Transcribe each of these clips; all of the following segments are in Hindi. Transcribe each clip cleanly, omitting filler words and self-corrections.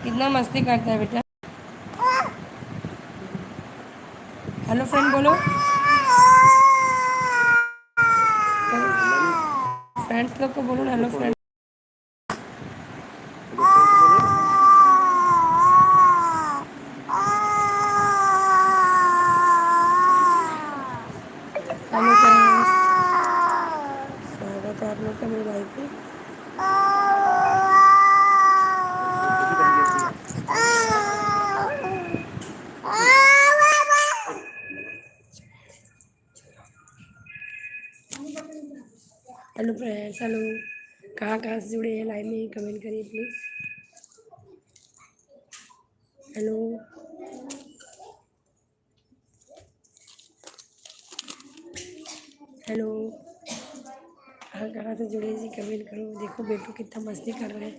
कितना मस्ती करता है बेटा। हेलो फ्रेंड बोलो। फ्रेंड्स लोग को बोलो ना हेलो फ्रेंड। हेलो फ्रेंड्स, स्वागत है आप लोग का मेरे भाई पे। Hello friends, hello. कहाँ कहाँ से जुड़े हैं लाइव में कमेंट करिए प्लीज़। हेलो हेलो, कहाँ कहाँ से जुड़े जी कमेंट करो। देखो बेटू कितना मस्ती कर रहे हैं।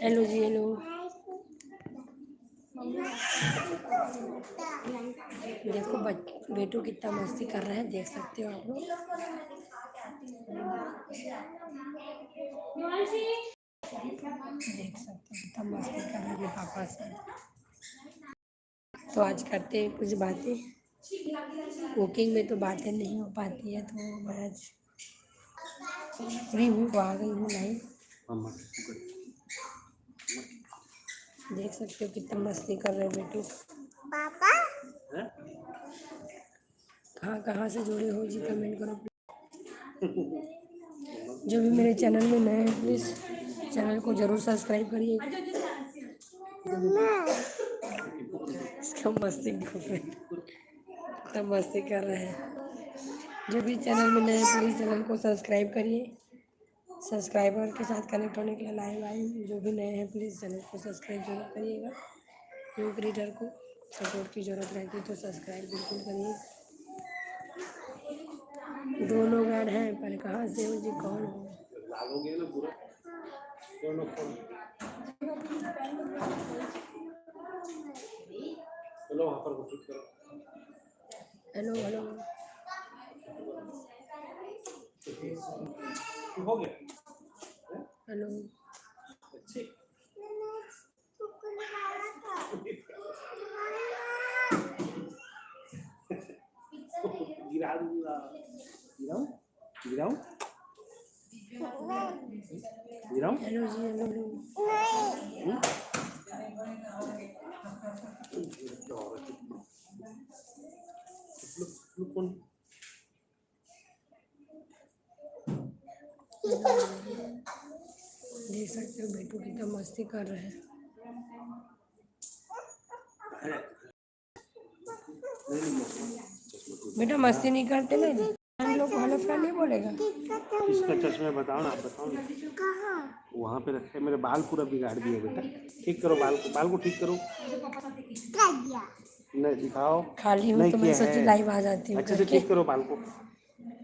हेलो जी हेलो। देखो बेटू कितना मस्ती कर रहा है, देख सकते हो आप लोग। देख सकते हो कितना मस्ती कर रहा है पापा से। तो आज करते हैं कुछ बातें। कुकिंग में तो बातें नहीं हो पाती है, तो मैं आज फ्री हूँ तो आ गई हूँ लाइव। देख सकते हो कितना मस्ती कर रहे हैं बेटू। पापा कहाँ कहाँ से जुड़े हो जी कमेंट करो। जो भी मेरे चैनल में नए हैं प्लीज़ चैनल को ज़रूर सब्सक्राइब करिए। इसका मस्ती कितना मस्ती कर रहे हैं। जो भी चैनल में नए हैं प्लीज़ चैनल को सब्सक्राइब करिए। सब्सक्राइबर के साथ कनेक्ट होने के लिए लाइव आई। जो भी नए हैं प्लीज़ चैनल को सब्सक्राइब जरूर करिएगा। न्यू क्रिएटर को सपोर्ट की ज़रूरत रहती है तो सब्सक्राइब बिल्कुल करिए। दो लोग ऐड हैं पर कहाँ से हो जी, कौन हो? Hello hello hello. हेलो जी हेलो। देख सकते हो बेटू कितना मस्ती कर रहे हैं। बेटा मस्ती नहीं करते ना जी। हम लोग को हेलो फ्रेंड नहीं बोलेगा। इसका चश्मा बताओ ना, आप बताओ ना। कहाँ? वहाँ पे रखे। मेरे बाल पूरा बिगाड़ दिए बेटा। ठीक करो बाल को ठीक करो। नहीं दिखाओ। खाली हूँ तो मैं सोची लाइव आ जाती हूँ अच्छे से करके। ठीक करो बाल को।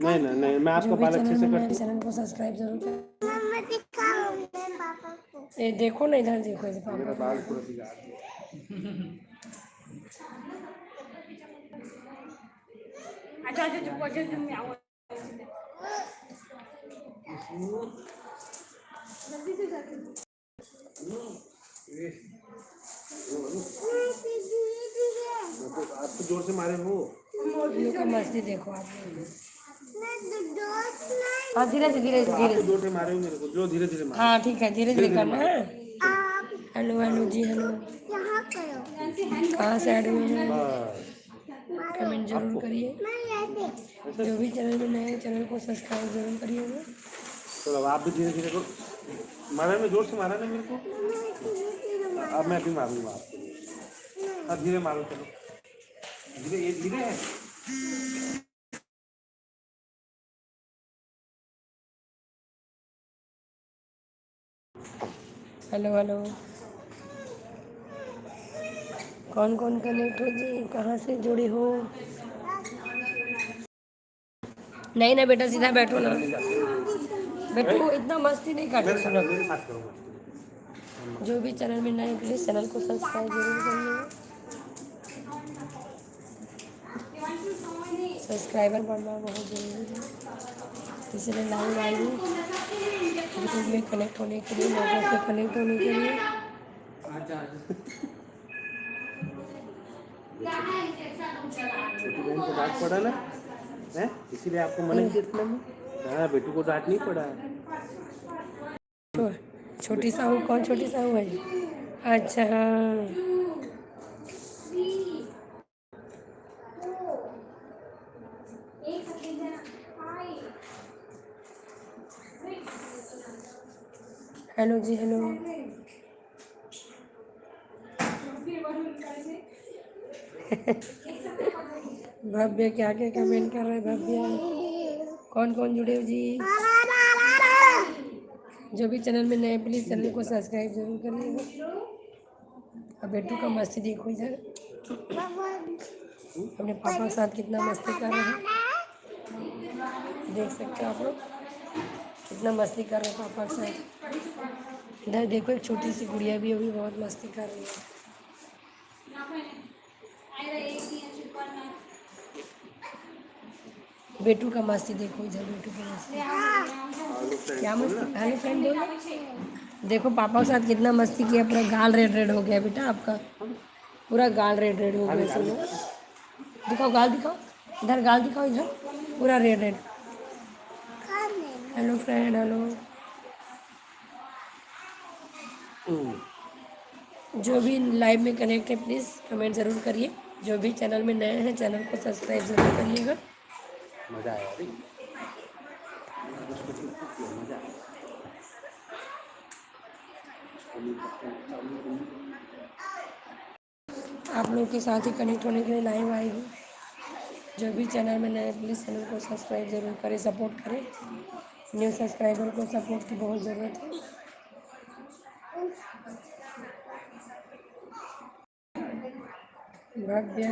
नहीं नहीं नहीं, मैं जो आपका भी बाल अच्छे से चैनल में करती हूँ। चैनल को सब्सक्राइब जरूर करें। ये देखो ना, इधर देखो इधर मेरा पापा बाल को। पूरा बिगाड़ दिया। अच्छा अच्छा चुप हो तुम आओ। जल्दी से आप तो जोर से मारे हो। लोग का मस्ती देखो आप लोग। हाँ धीरे धीरे तो आप तो जोर से मारे हो मेरे को, जो धीरे धीरे मारो। हाँ ठीक है, धीरे धीरे करना मारो। है। हेलो हेलो जी हेलो। कहाँ से ऐड हुए हैं कमेंट जरूर करिए। जो भी चैनल में नए हैं चैनल को सब्सक्राइब जरूर करिएगा। चलो आप भी धीरे धीरे करो। मारा में जोर से मारा ना मेरे को। अब मैं भी मारूंगा आपके लिए। हाँ धीरे मारो, चलो धीरे, ये धीरे है। Hello hello. कौन कौन कनेक्ट हो जी, कहाँ से जुड़े हो? नहीं ना बेटा सीधा बैठो ना। बेटू इतना मस्ती नहीं करते सुनो। मेरे साथ करो मस्ती। जो भी चैनल में नए प्लीज़ चैनल को सब्सक्राइब जरूर करिएगा। सब्सक्राइबर बढ़ना बहुत ज़रूरी है, इसलिए लाइव आई हूँ यूट्यूब में कनेक्ट होने के लिए, लोगों से कनेक्ट होने के लिए। छोटी बहन को डांट पड़ा ना है, इसीलिए आपको मना किया था मैंने। हाँ, बेटू को डांट नहीं पड़ा है। छोटी साहू कौन छोटी साहू है? अच्छा हाँ। हेलो जी, हेलो। भव्य क्या क्या कमेंट कर रहे हैं? भव्य कौन कौन जुड़े हो जी? जो भी चैनल में नए प्लीज़ चैनल को सब्सक्राइब जरूर करिएगा। अब बेटू का मस्ती देखो इधर, अपने पापा के साथ कितना मस्ती कर रहे हैं, देख सकते हो आप लोग कितना मस्ती कर रहे हैं पापा के साथ। इधर देखो एक छोटी सी गुड़िया भी, वो भी बहुत मस्ती कर रही है। बेटू का मस्ती देखो इधर, बेटू का मस्ती क्या मस्ती। हेलो फ्रेंड बोलो, देखो पापा के साथ कितना मस्ती किया, पूरा गाल रेड रेड हो गया बेटा आपका, पूरा गाल रेड रेड हो गया। सुनो, दिखाओ गाल दिखाओ, इधर गाल दिखाओ, इधर पूरा red red. Hello friend, hello. जो भी लाइव में कनेक्ट है प्लीज़ कमेंट ज़रूर करिए। जो भी चैनल में नए हैं चैनल को सब्सक्राइब ज़रूर करिएगा। मजा आया अभी। आप लोग के साथ ही कनेक्ट होने के लिए लाइव आई हूँ। जो भी चैनल में नए प्लीज़ चैनल को सब्सक्राइब ज़रूर करें, सपोर्ट करें। न्यू सब्सक्राइबर को सपोर्ट की बहुत ज़रूरत है। भव्य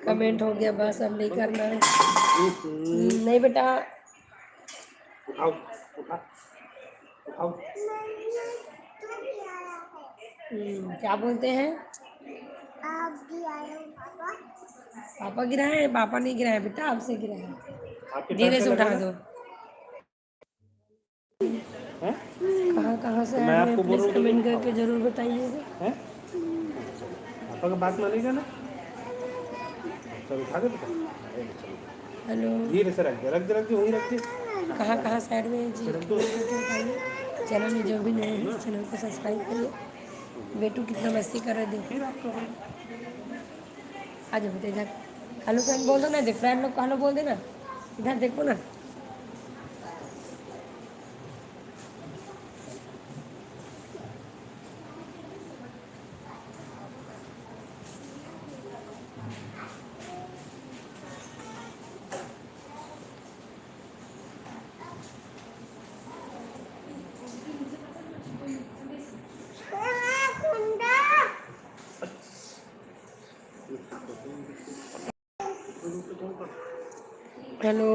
कमेंट हो गया, बस अब नहीं करना है। नहीं बेटा, उठाओ, उठा, उठाओ। क्या बोलते हैं? पापा गिराए हैं? पापा नहीं गिराए बेटा, आपसे गिराए हैं। धीरे से उठा दो। कहाँ कहाँ से तो आ मैं रहे हैं आपको बोल प्लीज़ रहा हूँ कमेंट करके ज़रूर बताइएगा। हैं, पापा का बात मानेगा ना? चलो उठा दे बेटा, हेलो, धीरे से रख दे, रख दे, रख दे, वहीं रख दे। कहाँ कहाँ साइड में है जी? बताइए। चैनल में जो भी नए हैं चैनल को सब्सक्राइब करिए। बेटू कितना मस्ती कर रहे हैं, देखो। आ जाओ बेटा इधर। हेलो फ्रेंड बोल दो ना, फ्रेंड लोग को हेलो बोल देना। इधर देखो ना। हेलो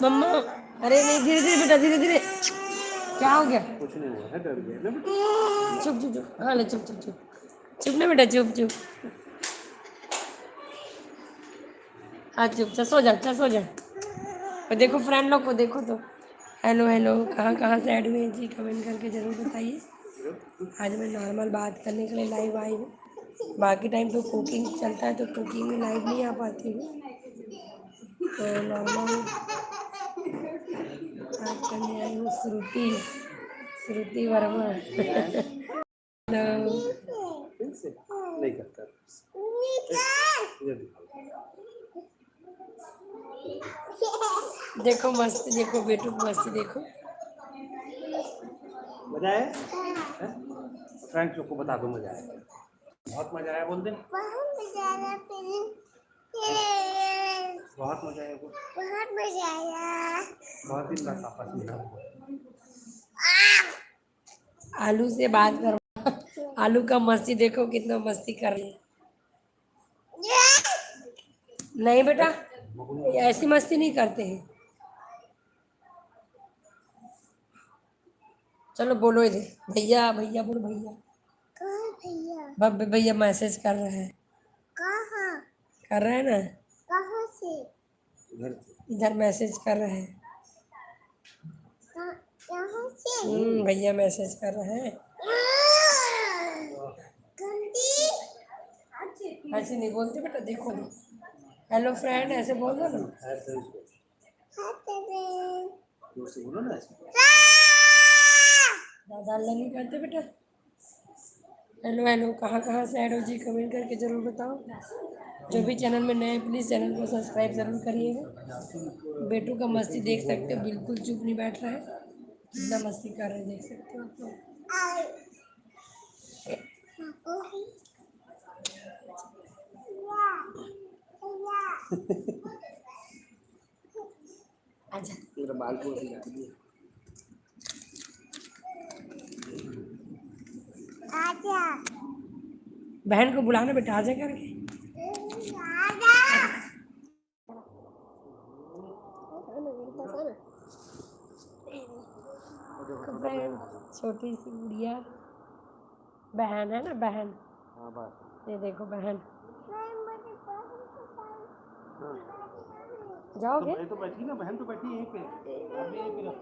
मम्मा, अरे नहीं, धीरे धीरे बेटा, धीरे धीरे। क्या हो गया? कुछ नहीं हुआ है, डर गया ना बेटा। चुप चुप चुप, हाँ ले, चुप चुप चुप चुप ना बेटा, चुप चुप। हाँ चुप, चल सो जा, चल सो जा। और देखो फ्रेंड लोग को देखो तो। हेलो हेलो, कहाँ कहाँ से ऐड हुए हैं जी? कमेंट करके ज़रूर बताइए। आज मैं नॉर्मल बात करने के लिए लाइव आई हूँ। बाकी टाइम तो कुकिंग चलता है तो कुकिंग में लाइव नहीं आ पाती हूँ, तो नॉर्मल आज करने आई हूँ। श्रुति, श्रुति वर्मा। हेलो, नहीं करता। देखो मस्ती, देखो बेटू की मस्ती देखो। मजा आया? फ्रेंड्स लोग को बता दो मजा आया, बहुत मजा आया बोल दे। बहुत मजा आया, बहुत मजा आया, बहुत मजा आया, बहुत दिन बाद पापा से मिला। आलू से बात करो। आलू का मस्ती देखो, कितना मस्ती कर रही है। नहीं बेटा, ऐसी मस्ती नहीं करते हैं। चलो बोलो इधर, भैया भैया बोलो, भैया। भैया मैसेज कर रहे हैं। कर रहे हैं ना, कहाँ से? इधर से। इधर मैसेज कर रहे हैं। यहाँ से? भैया मैसेज कर रहे हैं। गंदी। ऐसे नहीं बोलते बेटा, देखो ना, हेलो फ्रेंड ऐसे बोल दो ना। ऐसे इसको हाथ में। जोर से बोलो ना ऐसे। ज़्यादा अल्लाह नहीं करते बेटा। हेलो हेलो, कहाँ कहाँ से ऐड हो जी, कमेंट करके ज़रूर बताओ। जो भी चैनल में नए हैं प्लीज़ चैनल को सब्सक्राइब ज़रूर करिएगा। बेटू का मस्ती देख सकते हो, बिल्कुल चुप नहीं बैठ रहा है, कितना मस्ती कर रहे हैं देख सकते हो आप लोग। आजा मेरा बाल को भी काट दिया। आजा। बहन को बुलाना बेटा, आजा करके। आजा। फ्रेंड छोटी सी गुड़िया बहन है ना, बहन, हाँ बस। ये देखो बहन। हाँ। तो जाओगे? मैं तो बैठी ना, बहन तो बैठी यहीं पे, आप भी यहीं पे रहो।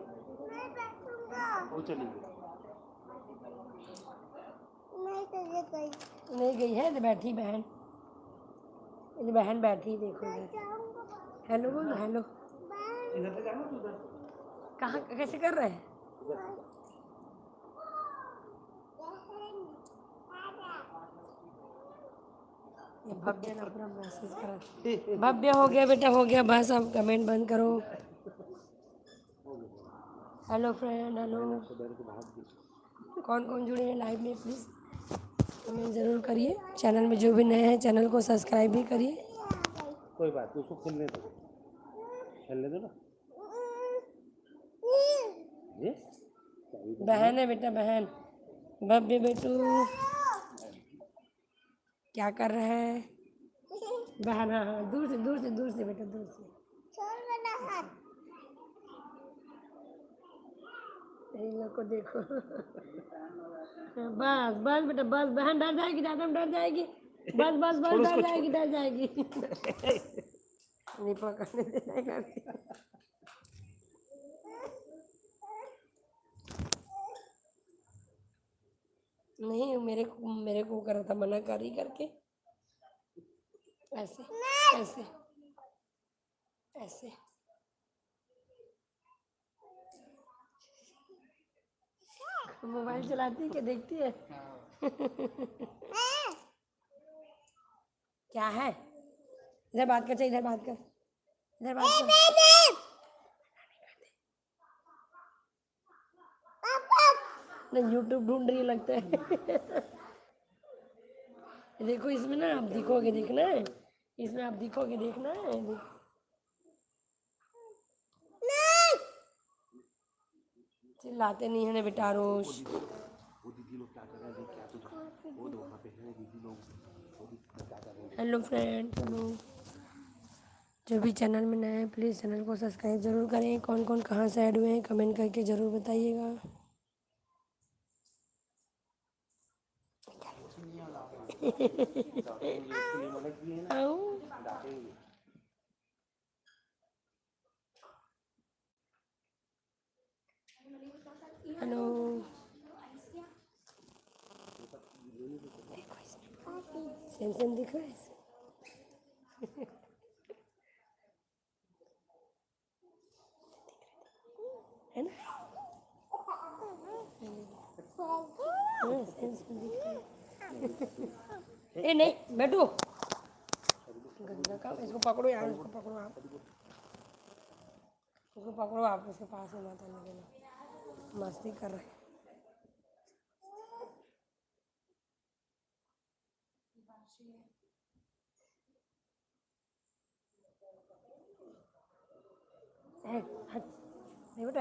मैं बैठूंगा। वो चली गई। मैं तुझे गई। नहीं गई है, इधर बैठी बहन, इधर बहन बैठी, देखो इधर। जाऊंगा। हेलो बोलो, हेलो। इधर से जाना, तू उधर से। कहाँ कैसे कर रहे हैं? उधर से। ये भव्य ना पूरा मैसेज करा। भव्य हो गया बेटा, हो गया बस, अब कमेंट बंद करो। Hello friend, hello. तो डर के भाग गई। कौन कौन जुड़े हैं लाइव में प्लीज़ कमेंट ज़रूर करिए। चैनल में जो भी नए हैं चैनल को सब्सक्राइब भी करिए। कोई बात नहीं, उसको खेलने दो, खेलने दो ना। ये बहन है बेटा, बहन। भव्य बेटू क्या कर रहे हैं? बहन, हाँ हाँ, दूर से दूर से दूर से बेटा, दूर से। छोड़ मेरा हाथ। इन लोग को देखो। बस बस बेटा, बस, बहन डर जाएगी, ज़्यादा डर जाएगी। बस बस बस, छोड़ डर उसको, जाएगी, डर जाएगी। नहीं पकड़ने देगा। नहीं, मेरे को करा था मना कर ही करके, ऐसे ऐसे ऐसे। मोबाइल चलाती है क्या, देखती है? क्या है? इधर बात कर, इधर बात कर, इधर बात कर। नहीं, यूट्यूब ढूंढ रही है लगता है। देखो इसमें ना आप दिखोगे, देखना है इसमें, आप दिखोगे, देखना है। चिल्लाते नहीं है ना बेटा रोज। वो दीदी लोग क्या कर रहे हैं, देख क्या तुझे, वो वहाँ पे है दीदी लोग, वो भी क्या कर रहे हैं। Hello friend, hello. जो भी चैनल में नए हैं प्लीज़ चैनल को सब्सक्राइब ज़रूर करें। कौन कौन कहाँ से ऐड हुए हैं कमेंट करके ज़रूर बताइएगा। आओ। हेलो। सेम सेम दिख रहा है है ना? हाँ, सेम सेम दिख रहा है। ए नहीं बैठो, गंदा का, इसको पकड़ो यार, इसको पकड़ो आप, इसको पकड़ो आप, उसके पास में मत आने देना, मस्ती कर रहे हैं। हट, नहीं बेटा।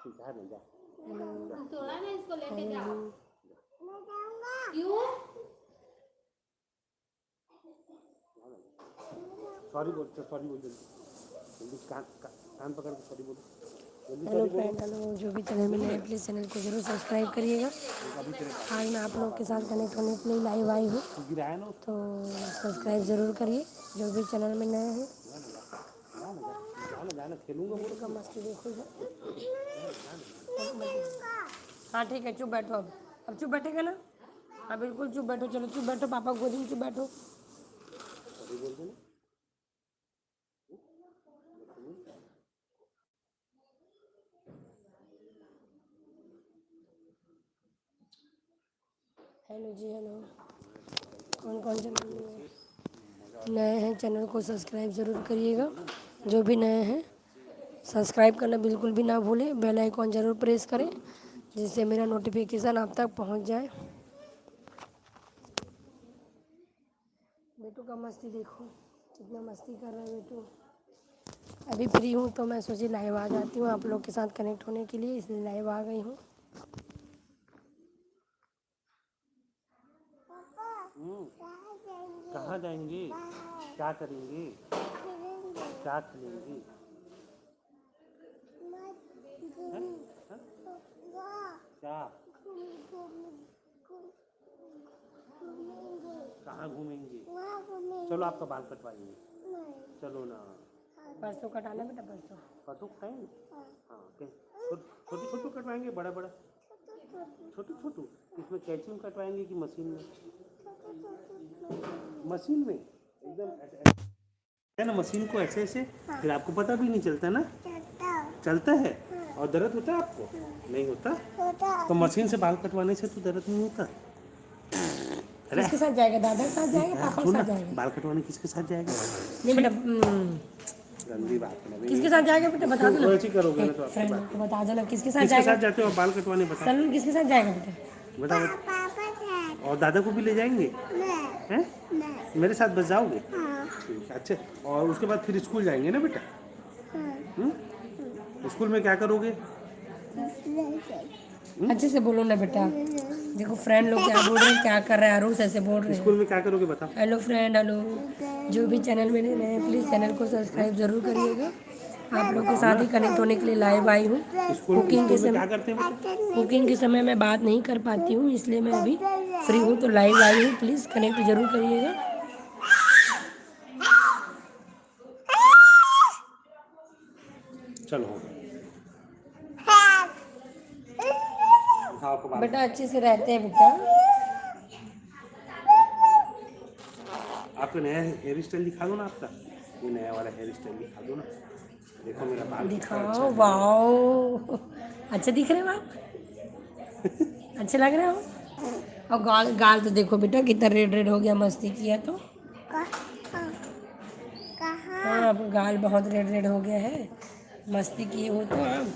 ठीक है ना, जा थोड़ा ना इसको लेके जाओ। मैं जाऊंगा। क्यों? सॉरी बोल, सॉरी बोल जल्दी जल्दी, कान पकड़ के सॉरी बोलो जल्दी, हेलो सॉरी बोलो। Friend, hello. जो भी चैनल में नए हैं प्लीज़ चैनल को जरूर सब्सक्राइब करिएगा। अभी तेरे आज मैं आप लोग के साथ कनेक्ट होने के लिए लाइव आई हूँ, गिराया ना तो सब्सक्राइब ज़रूर करिए जो भी चैनल में नए हैं। जाना खेलूंगा बोलो। का मस्ती देखिएगा। हाँ ठीक है, चुप बैठो। अब चुप बैठेगा ना? हाँ बिल्कुल चुप बैठो, चलो चुप बैठो, पापा गोदी में चुप बैठो। सॉरी बोल दो ना। हेलो जी, हेलो। कौन कौन चैनल में नए हैं चैनल को सब्सक्राइब ज़रूर करिएगा। जो भी नए हैं सब्सक्राइब करना बिल्कुल भी ना भूलें, बेल आइकॉन ज़रूर प्रेस करें जिससे मेरा नोटिफिकेशन आप तक पहुंच जाए। बेटू का मस्ती देखो, कितना मस्ती कर रहा है बेटू। अभी फ्री हूँ तो मैं सोची लाइव आ जाती हूँ आप लोग के साथ कनेक्ट होने के लिए, इसलिए लाइव आ गई हूँ। कहाँ जाएंगे, क्या करेंगे, क्या खेलेंगे? क्या कहाँ घूमेंगे? चलो आपका बाल कटवाएंगे, चलो ना। परसों कटाना बेटा, परसों। परसों कटाएंगे? हाँ, छोटू छोटू कटवाएंगे, बड़ा बड़ा? छोटू छोटू। इसमें कैंची में कटवाएंगे कि मशीन में? मशीन में एकदम है ना, मशीन को ऐसे ऐसे, फिर आपको पता भी नहीं चलता ना? चलता है। और दर्द होता है आपको? नहीं होता? तो मशीन से बाल कटवाने से तो दर्द नहीं होता। अरे किसके साथ जाएगा? दादा के साथ जाएगा, पापा के सुन ना, साथ जाएगा? बाल कटवाने किसके साथ जाएगा? नहीं बेटा, गंदी बात है। किसके साथ जाएगा बेटा बता दो ना। वैसे ही करोगे ना तो आपकी फ्रेंड बात। को बता दो ना किसके साथ किसके जाएगा। साथ जाते हो बाल कटवाने? बता सलून किसके साथ जाएगा बेटा? बता। पापा साथ। और दादा को भी ले जाएंगे? हैं? मेरे साथ बस जाओगे? ठीक है, अच्छा। और उसके बाद फिर स्कूल जाएंगे ना बेटा? स्कूल में क्या करोगे? अच्छे से बोलो ना बेटा, देखो फ्रेंड लोग क्या बोल रहे हैं, क्या कर रहे हैं, आरूस ऐसे बोल रहे हैं। स्कूल में क्या करोगे बताओ? Hello friend, hello. जो भी चैनल में नए हैं प्लीज़ चैनल को सब्सक्राइब ज़रूर करिएगा। आप लोग के साथ ही कनेक्ट होने के लिए लाइव आई हूँ। कुकिंग के स्कूल में क्या समय करते हैं? कुकिंग के समय मैं बात नहीं कर पाती हूँ, इसलिए मैं अभी फ्री हूँ तो लाइव आई हूँ। प्लीज़ कनेक्ट जरूर करिएगा। चलो खाओ बाल। बेटा अच्छे से रहते हैं बेटा। आपका नया हेयर स्टाइल दिखा दो ना आपका, ये नया वाला हेयर स्टाइल दिखा दो ना। देखो मेरा बाल कितना अच्छा दिखाओ, है। वाओ अच्छे दिख रहे हो आप, अच्छे लग रहे हो। और गाल गाल तो देखो बेटा कितना रेड रेड हो गया, मस्ती किया तो। हाँ अब गाल बहुत रेड रेड हो गया है, मस्ती किए हो तो आप।